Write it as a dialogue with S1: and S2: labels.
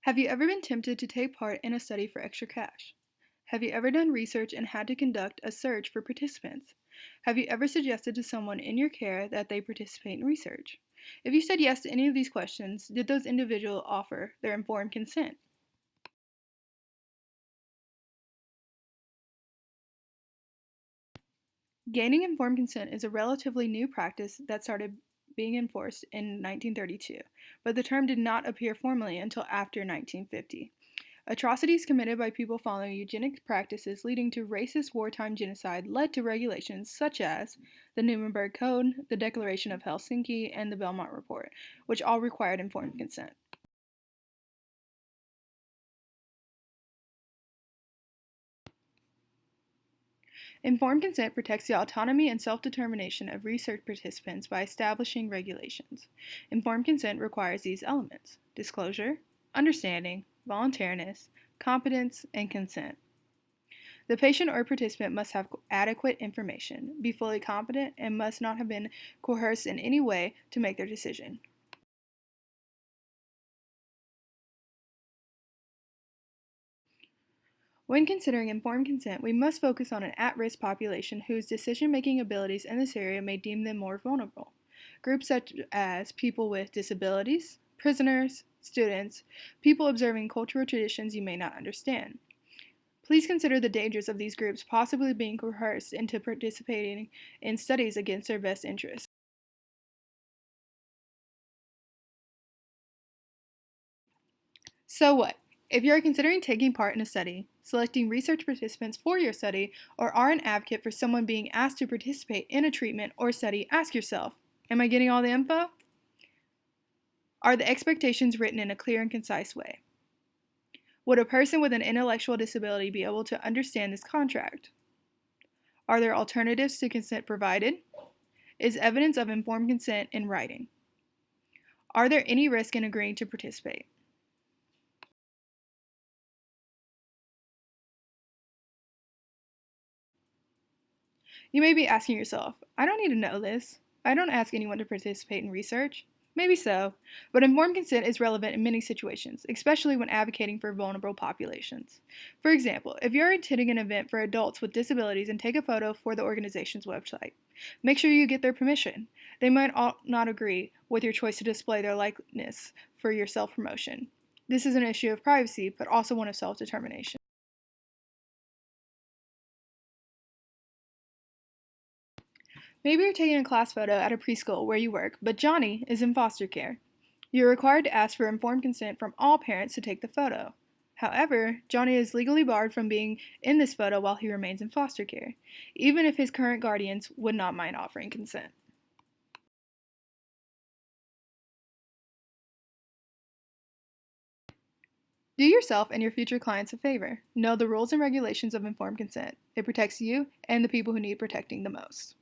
S1: Have you ever been tempted to take part in a study for extra cash? Have you ever done research and had to conduct a search for participants? Have you ever suggested to someone in your care that they participate in research? If you said yes to any of these questions, did those individuals offer their informed consent? Gaining informed consent is a relatively new practice that started being enforced in 1932, but the term did not appear formally until after 1950. Atrocities committed by people following eugenic practices leading to racist wartime genocide led to regulations such as the Nuremberg Code, the Declaration of Helsinki, and the Belmont Report, which all required informed consent. Informed consent protects the autonomy and self determination of research participants by establishing regulations. Informed consent requires these elements: disclosure, understanding, voluntariness, competence, and consent. The patient or participant must have adequate information, be fully competent, and must not have been coerced in any way to make their decision. When considering informed consent, we must focus on an at-risk population whose decision-making abilities in this area may deem them more vulnerable. Groups such as people with disabilities, prisoners, students, people observing cultural traditions you may not understand. Please consider the dangers of these groups possibly being coerced into participating in studies against their best interests. So what? If you are considering taking part in a study, selecting research participants for your study, or are an advocate for someone being asked to participate in a treatment or study, ask yourself, am I getting all the info? Are the expectations written in a clear and concise way? Would a person with an intellectual disability be able to understand this contract? Are there alternatives to consent provided? Is evidence of informed consent in writing? Are there any risk in agreeing to participate? You may be asking yourself, I don't need to know this. I don't ask anyone to participate in research. Maybe so, but informed consent is relevant in many situations, especially when advocating for vulnerable populations. For example, if you're attending an event for adults with disabilities and take a photo for the organization's website, make sure you get their permission. They might not agree with your choice to display their likeness for your self-promotion. This is an issue of privacy, but also one of self-determination. Maybe you're taking a class photo at a preschool where you work, but Johnny is in foster care. You're required to ask for informed consent from all parents to take the photo. However, Johnny is legally barred from being in this photo while he remains in foster care, even if his current guardians would not mind offering consent. Do yourself and your future clients a favor. Know the rules and regulations of informed consent. It protects you and the people who need protecting the most.